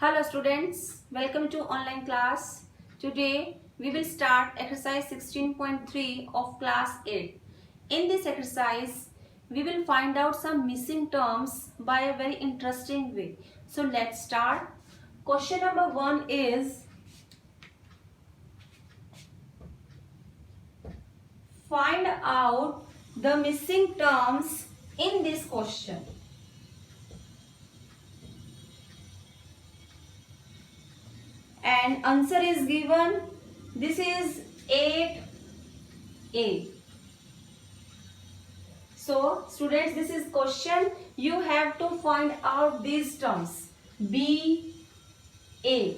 Hello students, welcome to online class. Today we will start exercise 16.3 of class 8. In this exercise we will find out some missing terms by a very interesting way. So let's start. Question number 1 is find out the missing terms in this question. And answer is given. This is 8A. So students, this is question. You have to find out these terms. B, A.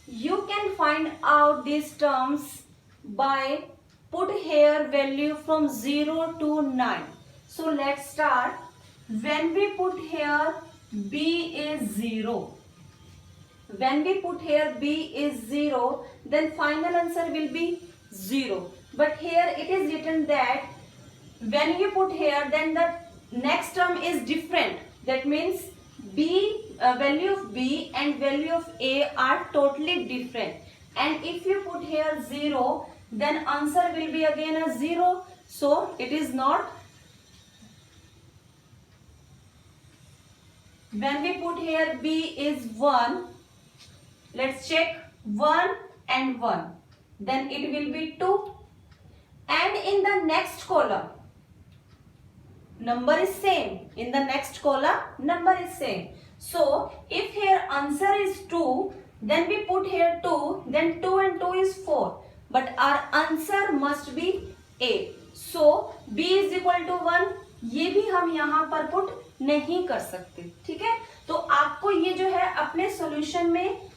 You can find out these terms by put here value from 0 to 9. So let's start. When we put here B is 0. When we put here B is 0, then final answer will be 0. But here it is written that when you put here, then the next term is different. That means value of B and value of A are totally different. And if you put here 0, then answer will be again a 0. So it is not. When we put here B is 1, let's check 1 and 1. Then it will be 2. And in the next column, number is same. In the next column, number is same. So if here answer is 2, then we put here 2, then 2 and 2 is 4. But our answer must be 8. So B is equal to 1. ये भी हम यहाँ पर put नहीं कर सकते. ठीक है, तो आपको ये जो है अपने सॉल्यूशन में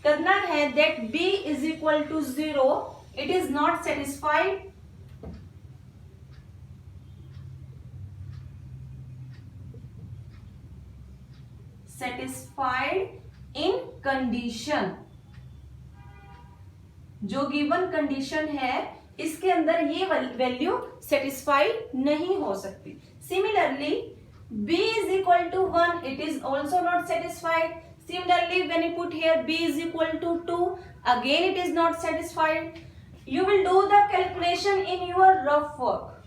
करना है that B is equal to 0. It is not satisfied. Satisfied in condition. जो गिवन कंडीशन है इसके अंदर ये वैल्यू सेटिस्फाई नहीं हो सकती. Similarly B is equal to 1. It is also not satisfied. Similarly, when you put here B is equal to 2, again it is not satisfied. You will do the calculation in your rough work.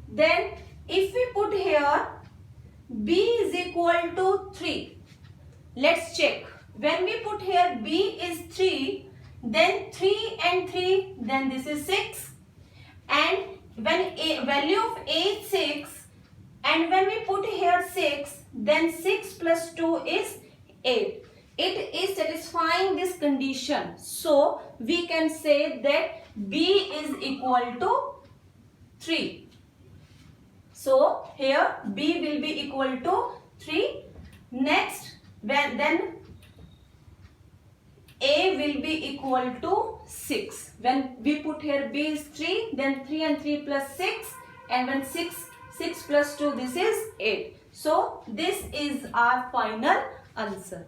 Then if we put here B is equal to 3, let's check. When we put here B is 3, then 3 and 3, then this is 6. And when value of A is 6, and when we put here 6, then 6 plus 2 is 8. It is satisfying this condition. So we can say that B is equal to 3. So here B will be equal to 3. Next, then A will be equal to 6. When we put here B is 3, then 3 and 3 plus 6. And when 6 plus 2, this is 8. So this is our final answer.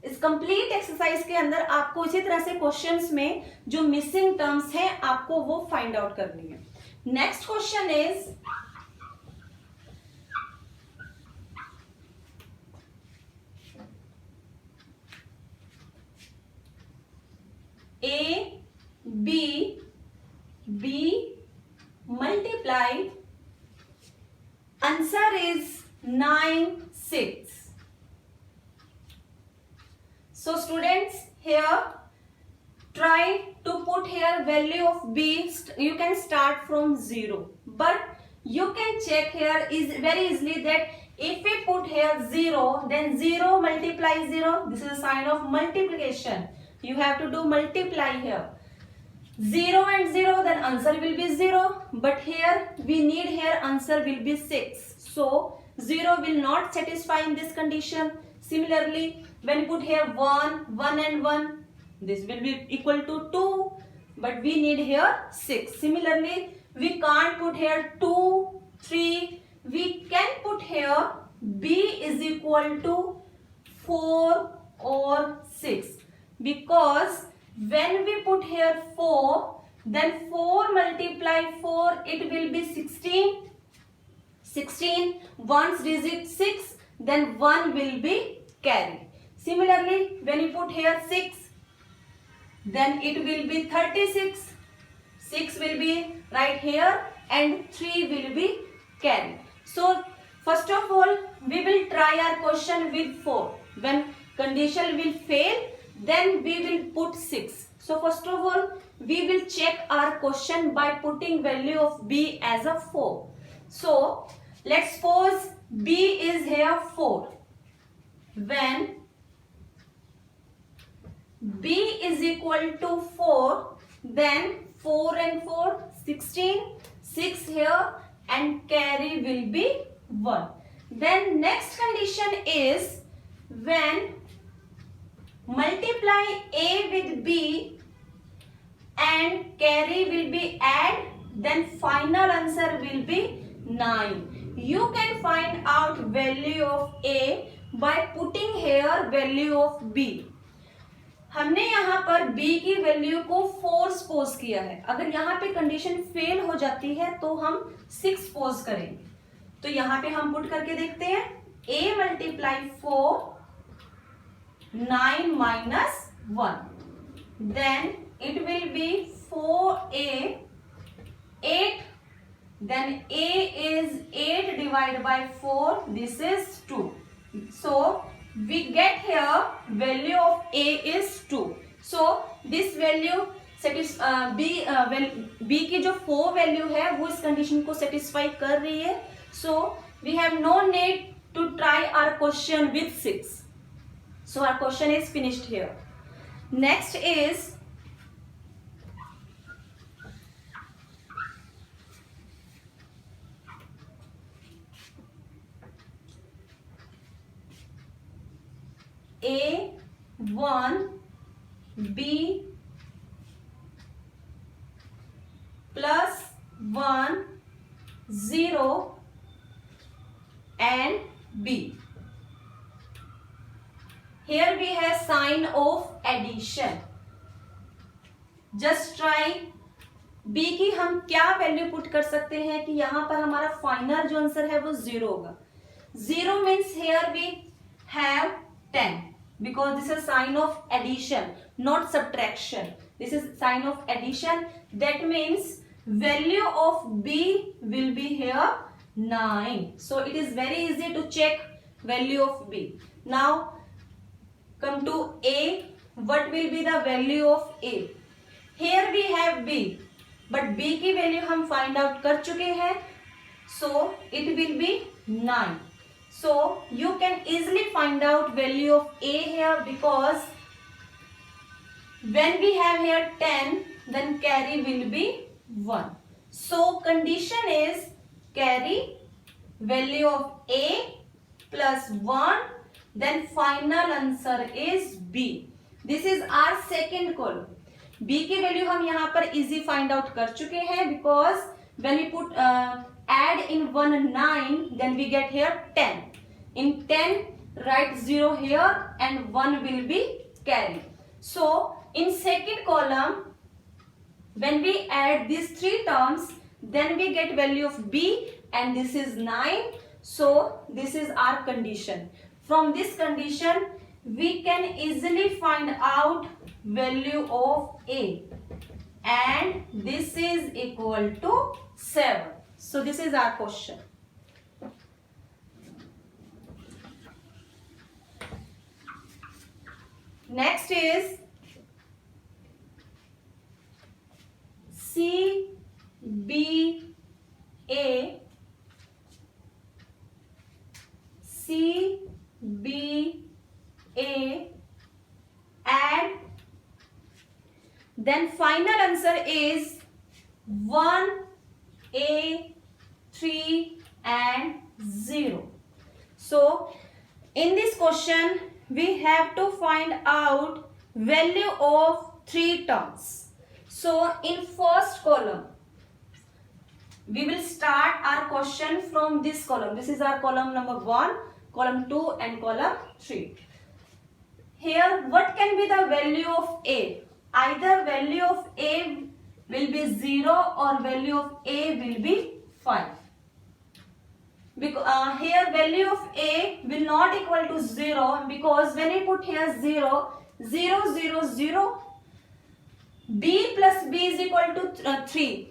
इस complete exercise के अंदर आपको इसी तरह से questions में जो missing terms हैं आपको वो फाइंड आउट करनी है. Next question is A B multiply, answer is 9 6. So students, here try to put here value of B. You can start from 0, but you can check here is very easily that if we put here 0, then 0 multiply 0. This is a sign of multiplication. You have to do multiply here. 0 and 0, then answer will be 0. But here we need here answer will be 6. So 0 will not satisfy in this condition. Similarly, when you put here 1 and 1, this will be equal to 2. But we need here 6. Similarly, we can't put here 2, 3. We can put here B is equal to 4 or 6. Because when we put here 4, then 4 multiply 4, it will be 16. 16, 1's digit 6, then 1 will be carry. Similarly, when you put here 6, then it will be 36. 6 will be right here and 3 will be carry. So first of all, we will try our question with 4. When condition will fail, then we will put 6. So first of all, we will check our question by putting value of b as a 4. So let's suppose b is here 4. When b is equal to 4, then 4 and 4, 16, 6 here and carry will be 1. Then next condition is when multiply a with b and carry will be add, then final answer will be 9. You can find out value of a by putting here value of b. हमने यहाँ पर b की value को 4 suppose किया है. अगर यहाँ पे कंडीशन फेल हो जाती है तो हम 6 सपोज करेंगे. तो यहाँ पे हम पुट करके देखते हैं. a multiply 4, 9 minus 1, then it will be 4a, 8, then a is 8 divided by 4, this is 2. So we get here value of a is 2. So this value b की जो 4 वैल्यू है वो इस कंडीशन को सेटिस्फाई कर रही है. So we have no need to try our question with 6. So our question is finished here. Next is a 1 b plus 1 0 and b. Here we have sign of addition. Just try. b की हम क्या value put कर सकते हैं कि यहाँ पर हमारा फाइनल जो आंसर है वो 0 होगा. 0 means here we have 10 because this is sign of addition, not subtraction. This is sign of addition. That means value of b will be here 9. So it is very easy to check value of b. Now come to a. What will be the value of a? Here we have b, but b की value हम find out कर चुके हैं. So it will be 9. So you can easily find out value of a here because when we have here 10, then carry will be 1. So condition is carry value of a plus 1, then final answer is b. This is our second column. b की value हम यहाँ पर easy find out कर चुके हैं because when we put add in 1 9, then we get here 10. In 10, write 0 here and 1 will be carry. So in second column, when we add these 3 terms, then we get value of b and this is 9. So this is our condition. From this condition, we can easily find out value of a and this is equal to 7. So this is our question. Next is C, B, A, C, B, A, add, then final answer is 1, A, 3 and 0. So in this question we have to find out value of 3 terms. So in first column we will start our question from this column. This is our column number 1, column 2 and column 3. Here what can be the value of a? Either value of a will be 0 or value of a will be 5. here value of a will not equal to 0 because when we put here 0 0 0 0 b plus b is equal to 3,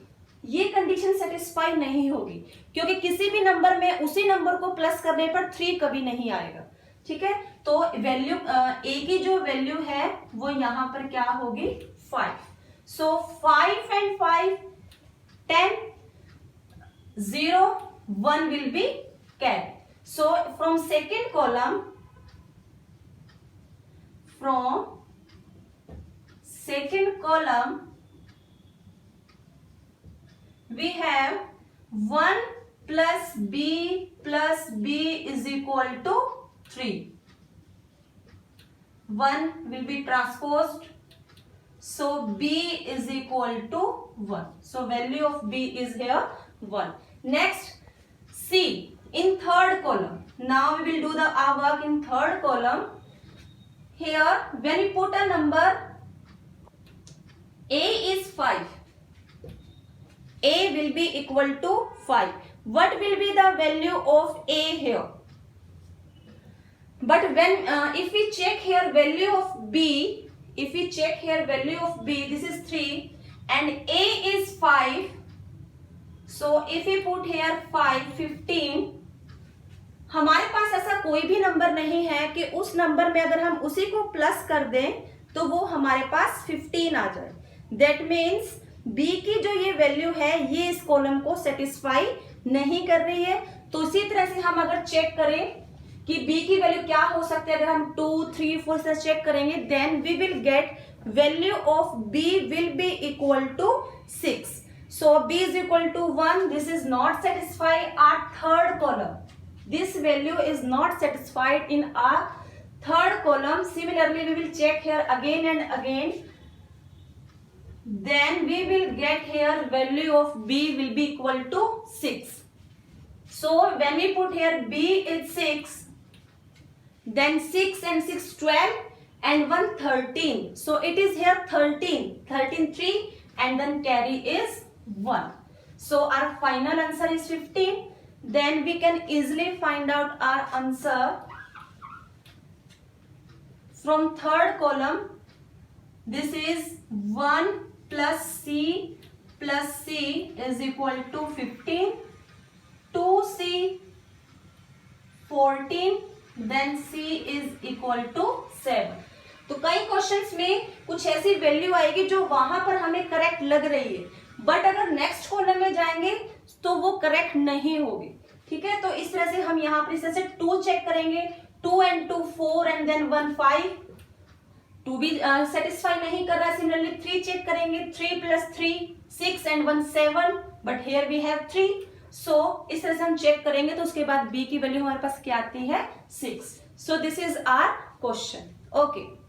ये condition satisfy नहीं होगी क्योंकि किसी भी number में उसी number को plus करने पर 3 कभी नहीं आएगा। ठीक है, तो वैल्यू a की जो वैल्यू है वो यहां पर क्या होगी 5। सो 5 and 5 10 0 1 will be carried. So from second column we have 1 plus b is equal to 3. 1 will be transposed, so b is equal to 1. So value of b is here 1. Next, C in third column. Now we will do our work in third column. Here when we put a number, a is 5. A will be equal to 5. What will be the value of a here? But when if we check here value of b, this is 3 and a is 5. So if we put here 5 15, हमारे पास ऐसा कोई भी number नहीं है कि उस number में अगर हम उसी को प्लस कर दें तो वो हमारे पास 15 आ जाए। दैट मीन्स b की जो ये वैल्यू है ये इस कॉलम को सेटिस्फाई नहीं कर रही है। तो इसी तरह से हम अगर चेक करें कि b की वैल्यू क्या हो सकती है, अगर हम 2 3 4 से चेक करेंगे then we will get value of b will be equal to 6। So b is equal to 1. This is not satisfied our third column. This value is not satisfied in our third column. Similarly, we will check here again and again. Then we will get here value of b will be equal to 6. So when we put here b is 6, then 6 and 6 12 and 1 13. So it is here 13 3 and then carry is 1. So our final answer is 15. Then we can easily find out our answer from third column. This is 1 plus c is equal to 15. 2c 14, then c is equal to 7. तो कई questions में कुछ ऐसी value आएगी जो वहां पर हमें करेक्ट लग रही है, बट अगर नेक्स्ट कॉलम में जाएंगे तो वो करेक्ट नहीं होगी। ठीक है, तो इस तरह से हम यहाँ पर इस तरह से 2 चेक करेंगे, 2 and 2 4 and then 1 5, 2 भी सेटिस्फाई नहीं कर रहा। सिमिलरली 3 चेक करेंगे, 3 plus 3 6 and 1 7, but here we have 3। So इस तरह से हम चेक करेंगे तो उसके बाद b की वैल्यू हमारे पास क्या आती है 6। So this is our question. Okay.